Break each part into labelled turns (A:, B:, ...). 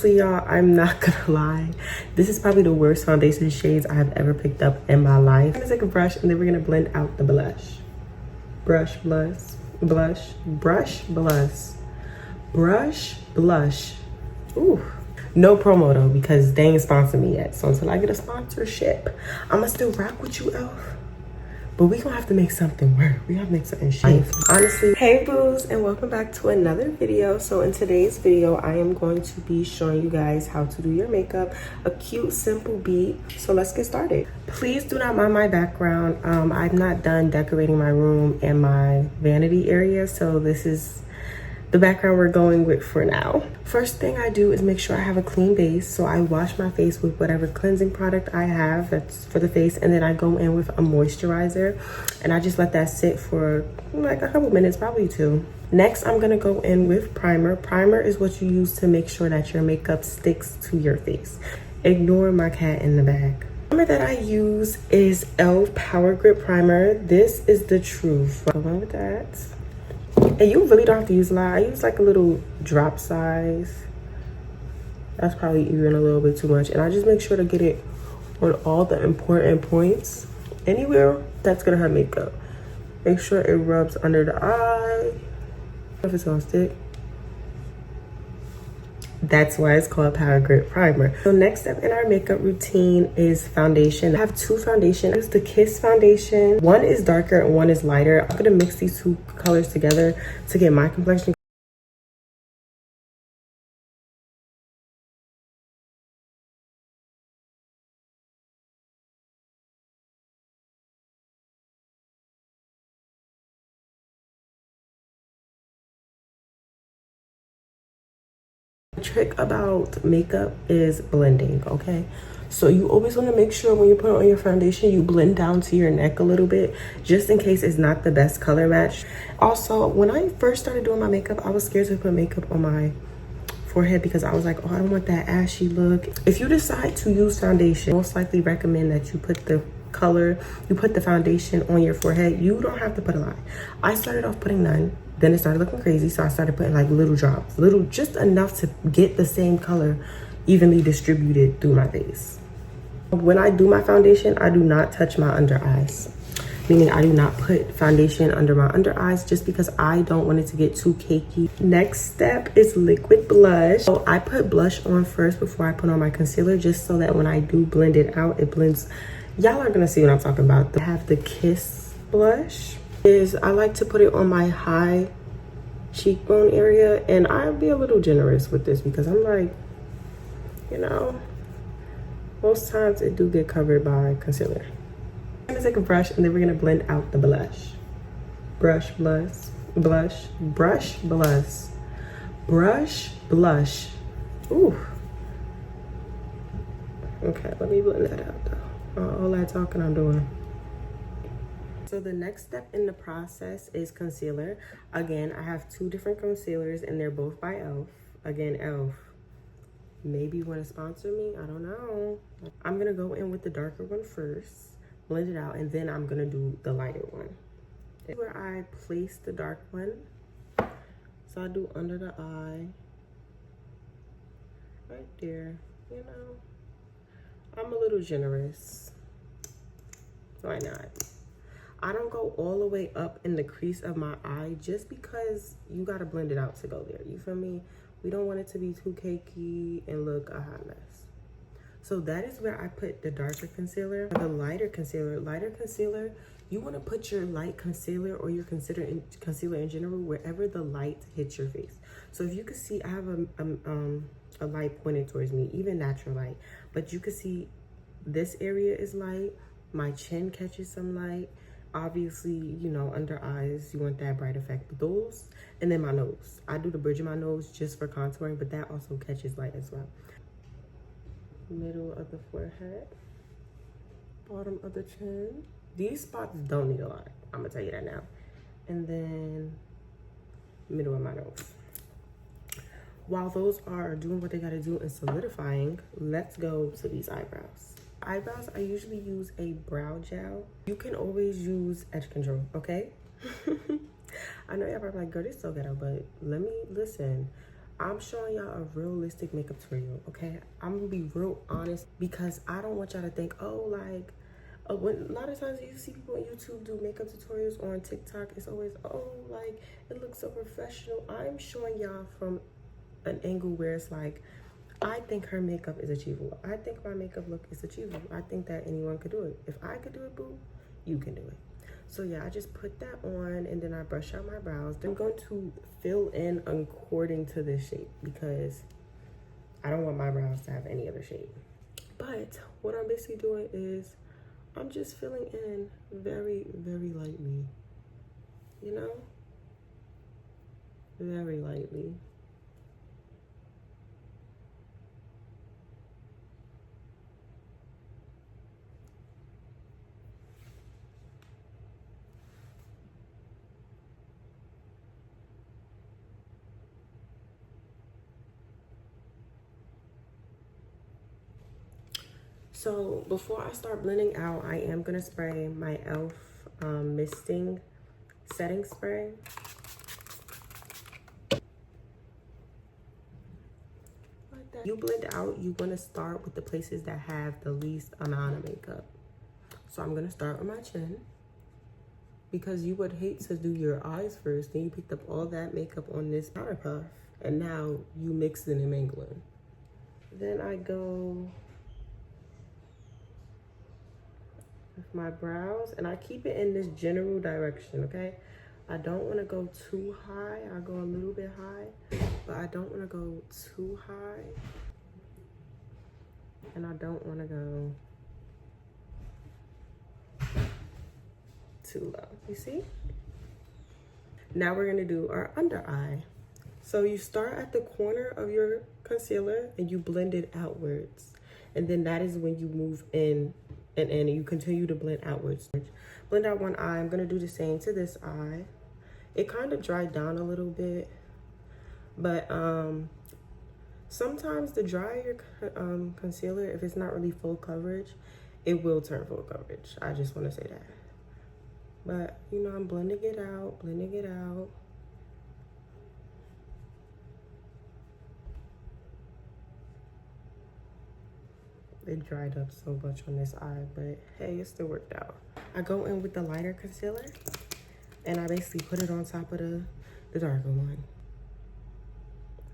A: Honestly, y'all, I'm not gonna lie. This is probably the worst foundation shades I have ever picked up in my life. I'm gonna take a brush and then we're gonna blend out the blush. Brush, blush, blush, brush, blush, brush, blush. Ooh. No promo though, because they ain't sponsored me yet. So until I get a sponsorship, I'ma still rock with you, Elf. But we gonna have to make something work. We have to make something shape. Honestly. Hey boos, and welcome back to another video. So in today's video, I am going to be showing you guys how to do your makeup. A cute, simple beat. So let's get started. Please do not mind my background. I'm not done decorating my room and my vanity area. So this is the background we're going with for now. First thing I do is make sure I have a clean base. So I wash my face with whatever cleansing product I have that's for the face, and then I go in with a moisturizer and I just let that sit for like a couple minutes, probably 2. Next, I'm gonna go in with primer. Primer is what you use to make sure that your makeup sticks to your face. Ignore my cat in the bag. The primer that I use is e.l.f. Power Grip Primer. This is the truth. Go on with that. And you really don't have to use a lot. I use like a little drop size. That's probably even a little bit too much. And I just make sure to get it on all the important points. Anywhere that's gonna have makeup. Make sure it rubs under the eye. If it's gonna stick. That's why it's called Power Grip Primer. So next step in our makeup routine is foundation. I have 2 foundations. It's the Kiss foundation. One is darker and one is lighter. I'm gonna mix these 2 colors together to get my complexion. The trick about makeup is blending, okay? So you always want to make sure when you put on your foundation, you blend down to your neck a little bit, just in case it's not the best color match. Also, when I first started doing my makeup, I was scared to put makeup on my forehead because I was like, oh, I don't want that ashy look. If you decide to use foundation, most likely recommend that you put the foundation on your forehead. You don't have to put a lot. I started off putting none. Then it started looking crazy, so I started putting like little drops, just enough to get the same color evenly distributed through my face. When I do my foundation, I do not touch my under eyes, meaning I do not put foundation under my under eyes just because I don't want it to get too cakey. Next step is liquid blush. So I put blush on first before I put on my concealer, just so that when I do blend it out, it blends. Y'all are gonna see what I'm talking about. I have the Kiss blush. I like to put it on my high cheekbone area, and I'll be a little generous with this because I'm like, you know, most times it do get covered by concealer. I'm gonna take a brush and then we're gonna blend out the blush. Brush, blush, blush, brush, blush, brush, blush. Ooh. Okay, let me blend that out though. All that talking I'm doing. So the next step in the process is concealer. Again, I have 2 different concealers and they're both by e.l.f. Again, e.l.f. Maybe you want to sponsor me? I don't know. I'm gonna go in with the darker one first, blend it out, and then I'm gonna do the lighter one. This is where I place the dark one. So I do under the eye, right there. You know, I'm a little generous. Why not? I don't go all the way up in the crease of my eye just because you gotta blend it out to go there. You feel me? We don't want it to be too cakey and look a hot mess. So that is where I put the darker concealer. The lighter concealer, you want to put your light concealer or your concealer in general wherever the light hits your face. So if you can see, I have a light pointed towards me, even natural light, but you can see this area is light. My chin catches some light. Obviously, you know, under eyes, you want that bright effect. But those, and then my nose. I do the bridge of my nose just for contouring, but that also catches light as well. Middle of the forehead, bottom of the chin. These spots don't need a lot, I'm gonna tell you that now. And then middle of my nose. While those are doing what they gotta do and solidifying, let's go to these eyebrows. Eyebrows, I usually use a brow gel. You can always use edge control, okay? I know y'all probably like, girl, this so ghetto, but listen. I'm showing y'all a realistic makeup tutorial, okay? I'm gonna be real honest because I don't want y'all to think, oh, like, when a lot of times you see people on YouTube do makeup tutorials or on TikTok, it's always, oh, like, it looks so professional. I'm showing y'all from an angle where it's like, I think her makeup is achievable. I think my makeup look is achievable. I think that anyone could do it. If I could do it, boo, you can do it. So yeah, I just put that on and then I brush out my brows. Then I'm going to fill in according to this shape because I don't want my brows to have any other shape. But what I'm basically doing is I'm just filling in very, very lightly, you know? Very lightly. So before I start blending out, I am gonna spray my e.l.f. Misting setting spray. Like that. You blend out, you wanna start with the places that have the least amount of makeup. So I'm gonna start with my chin because you would hate to do your eyes first. Then you picked up all that makeup on this powder puff and now you mixing and mingling. Then I go with my brows and I keep it in this general direction, okay? I don't want to go too high. I go a little bit high, but I don't want to go too high. And I don't want to go too low, you see? Now we're gonna do our under eye. So you start at the corner of your concealer and you blend it outwards. And then that is when you move in and you continue to blend outwards. Blend out one eye. I'm gonna do the same to this eye. It kind of dried down a little bit, but sometimes the drier concealer, if it's not really full coverage, it will turn full coverage. I just want to say that. But you know, I'm blending it out, blending it out. It dried up so much on this eye, but hey, it still worked out. I go in with the lighter concealer and I basically put it on top of the darker one.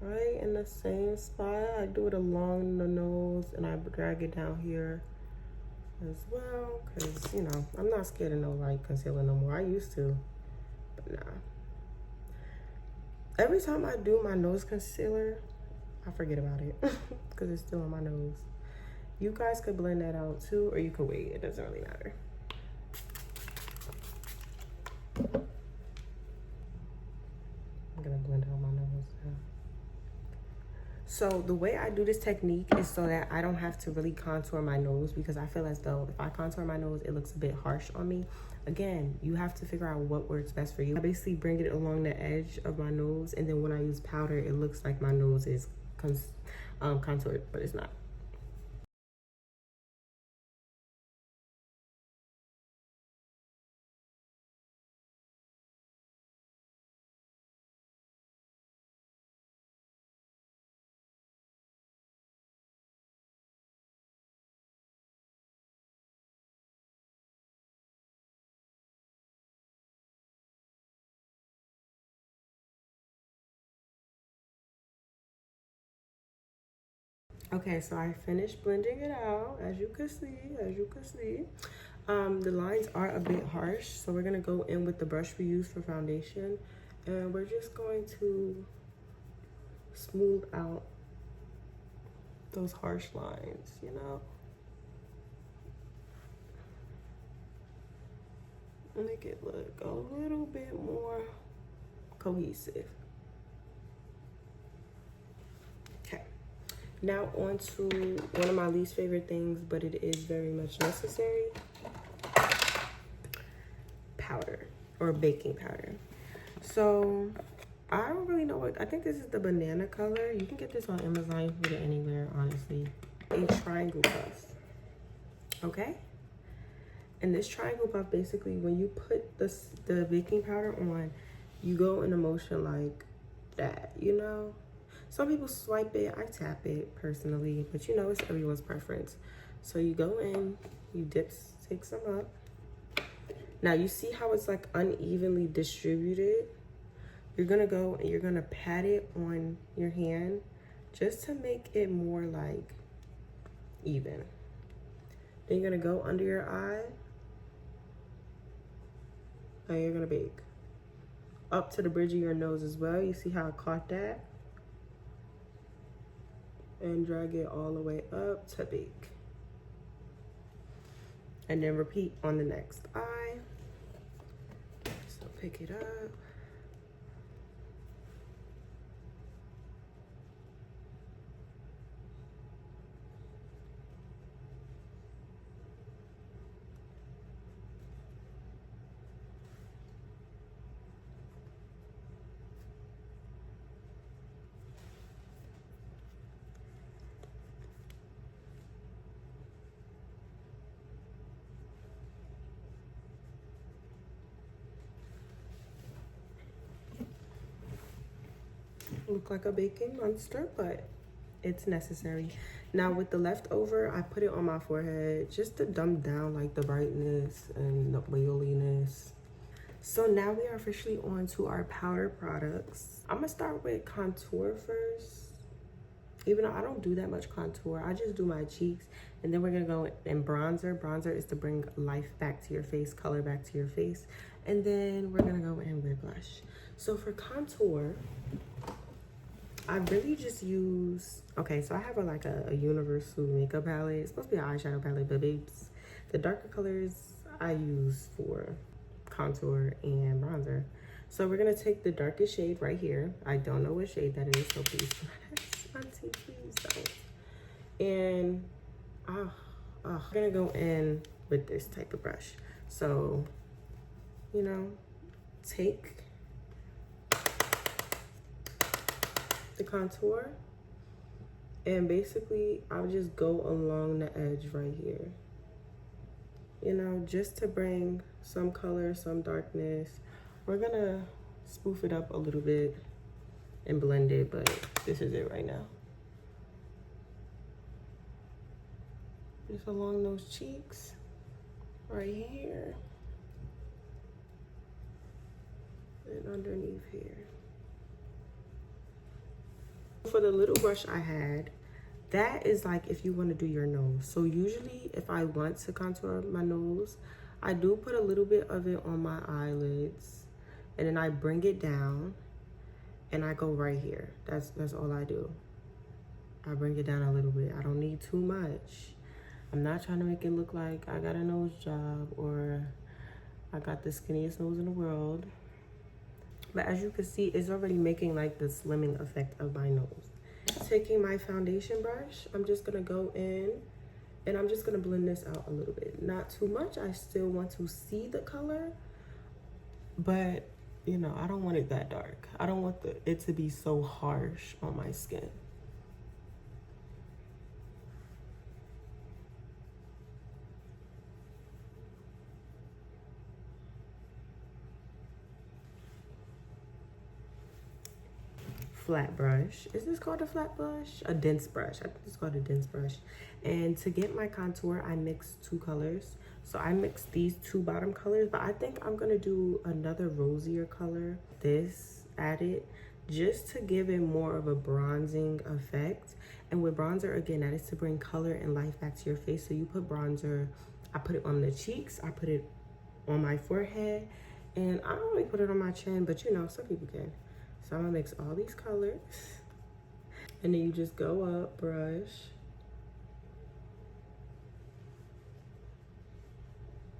A: Right in the same spot. I do it along the nose and I drag it down here as well, because you know, I'm not scared of no light concealer no more. I used to, but nah. Every time I do my nose concealer, I forget about it because it's still on my nose. You guys could blend that out too, or you could wait. It doesn't really matter. I'm gonna blend out my nose now. So the way I do this technique is so that I don't have to really contour my nose, because I feel as though if I contour my nose, it looks a bit harsh on me. Again, you have to figure out what works best for you. I basically bring it along the edge of my nose, and then when I use powder, it looks like my nose is contoured, but it's not. Okay, so I finished blending it out, as you can see. The lines are a bit harsh, so we're gonna go in with the brush we use for foundation, and we're just going to smooth out those harsh lines, you know? Make it look a little bit more cohesive. Now on to one of my least favorite things, but it is very much necessary. Powder, or baking powder. So I don't really know what, I think this is the banana color. You can get this on Amazon, you can get it anywhere, honestly. A triangle puff, okay? And this triangle puff, basically, when you put the baking powder on, you go in a motion like that, you know? Some people swipe it, I tap it personally, but you know, it's everyone's preference. So you go in, you take some up. Now you see how it's like unevenly distributed? You're gonna go and you're gonna pat it on your hand just to make it more like even. Then you're gonna go under your eye and you're gonna bake. Up to the bridge of your nose as well. You see how I caught that? And drag it all the way up to bake. And then repeat on the next eye. So pick it up. Look like a baking monster, but it's necessary. Now with the leftover, I put it on my forehead just to dumb down like the brightness and the oiliness. So now we are officially on to our powder products. I'm gonna start with contour first. Even though I don't do that much contour, I just do my cheeks. And then we're gonna go in bronzer. Bronzer is to bring life back to your face, color back to your face. And then we're gonna go in with blush. So for contour, I really just use, okay, so I have a universal makeup palette. It's supposed to be an eyeshadow palette, but babes, the darker colors I use for contour and bronzer. So we're gonna take the darkest shade right here. I don't know what shade that is, so please, auntie, please don't. And we're gonna go in with this type of brush. So, you know, take the contour and basically I'll just go along the edge right here, you know, just to bring some color, some darkness. We're gonna spoof it up a little bit and blend it, but this is it right now. Just along those cheeks right here and underneath here. For the little brush I had, that is like if you want to do your nose. So usually if I want to contour my nose, I do put a little bit of it on my eyelids and then I bring it down and I go right here. That's all I do. I bring it down a little bit. I don't need too much. I'm not trying to make it look like I got a nose job or I got the skinniest nose in the world. But as you can see, it's already making like the slimming effect of my nose. Taking my foundation brush, I'm just gonna go in and I'm just gonna blend this out a little bit. Not too much, I still want to see the color, but you know, I don't want it that dark. I don't want it to be so harsh on my skin. Flat brush. Is this called a flat brush? A dense brush. I think it's called a dense brush. And to get my contour, I mixed two colors. So I mixed these two bottom colors, but I think I'm gonna do another rosier color, this added, just to give it more of a bronzing effect. And with bronzer, again, that is to bring color and life back to your face. So you put bronzer, I put it on the cheeks, I put it on my forehead, and I don't really put it on my chin, but you know, some people can. So I'm gonna mix all these colors and then you just go up, brush.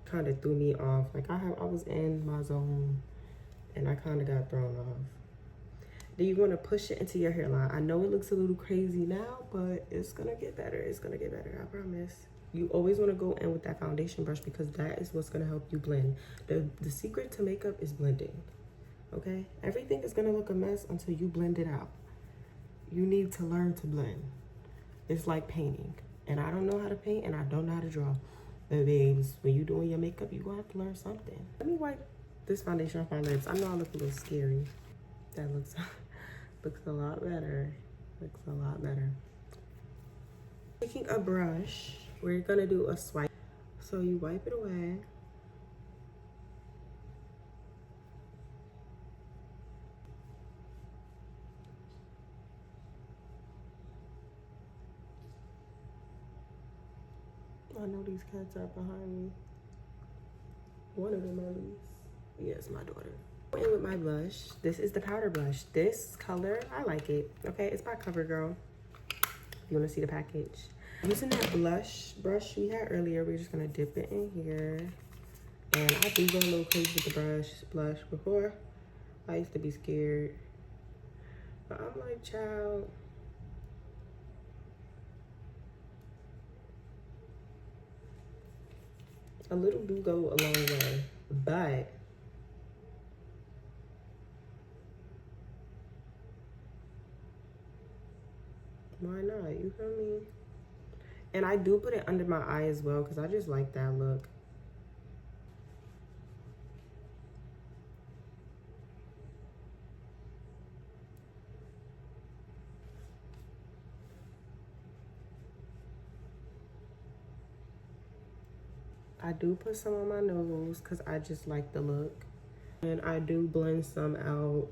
A: Kind of threw me off. Like I was in my zone and I kind of got thrown off. Then you're gonna push it into your hairline. I know it looks a little crazy now, but it's gonna get better. It's gonna get better, I promise. You always wanna go in with that foundation brush because that is what's gonna help you blend. The secret to makeup is blending. Okay, everything is gonna look a mess until you blend it out. You need to learn to blend. It's like painting, and I don't know how to paint and I don't know how to draw. But babes, when you doing your makeup, you gonna have to learn something. Let me wipe this foundation off my lips. I know I look a little scary. That looks a lot better. Looks a lot better. Taking a brush, we're gonna do a swipe. So you wipe it away. I know these cats are behind me. One of them at least. Yes, my daughter. And with my blush, this is the powder blush. This color, I like it. Okay, it's by CoverGirl. You wanna see the package? Using that blush brush we had earlier, we're just gonna dip it in here. And I do go a little crazy with the blush before. I used to be scared. But I'm like, child. A little do go a long way, but why not? You feel me? And I do put it under my eye as well because I just like that look. I do put some on my nose because I just like the look. And I do blend some out.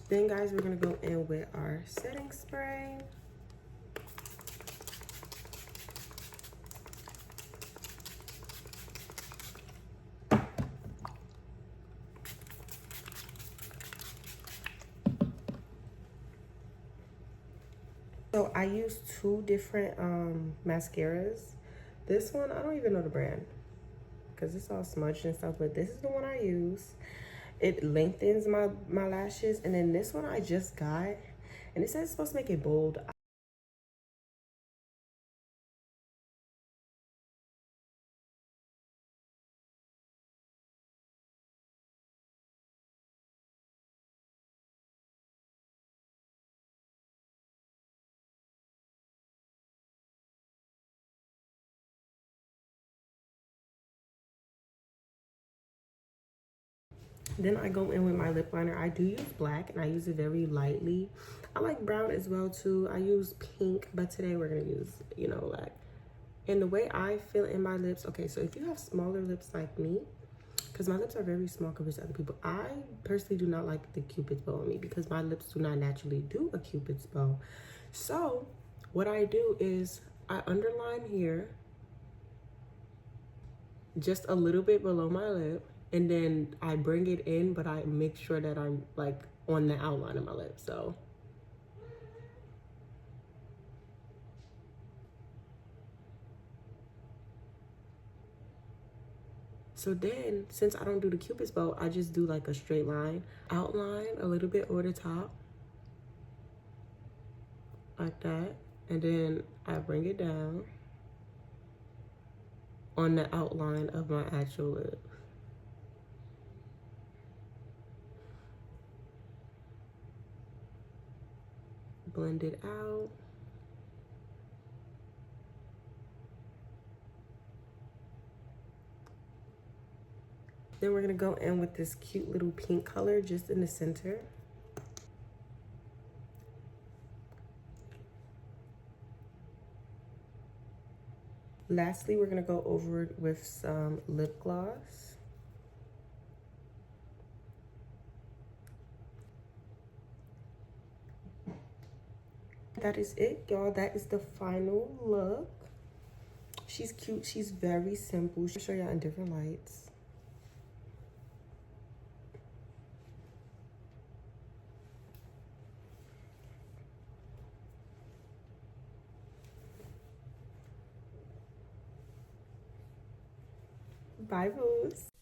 A: Then guys, we're gonna go in with our setting spray. So I use two different mascaras. This one, I don't even know the brand because it's all smudged and stuff, but this is the one I use. It lengthens my lashes. And then this one I just got, and it says it's supposed to make it bold. Then I go in with my lip liner. I do use black and I use it very lightly. I like brown as well too. I use pink, but today we're gonna use, you know, black. And the way I feel in my lips, okay, so if you have smaller lips like me, because my lips are very small compared to other people, I personally do not like the Cupid's bow on me because my lips do not naturally do a Cupid's bow. So what I do is I underline here just a little bit below my lip, and then I bring it in, but I make sure that I'm like on the outline of my lip. So then, since I don't do the Cupid's bow, I just do like a straight line, outline a little bit over the top, like that. And then I bring it down on the outline of my actual lip. Blend it out. Then we're gonna go in with this cute little pink color just in the center. Lastly, we're gonna go over it with some lip gloss. That is it, y'all. That is the final look. She's cute. She's very simple. I'll show y'all in different lights. Bye, Booze.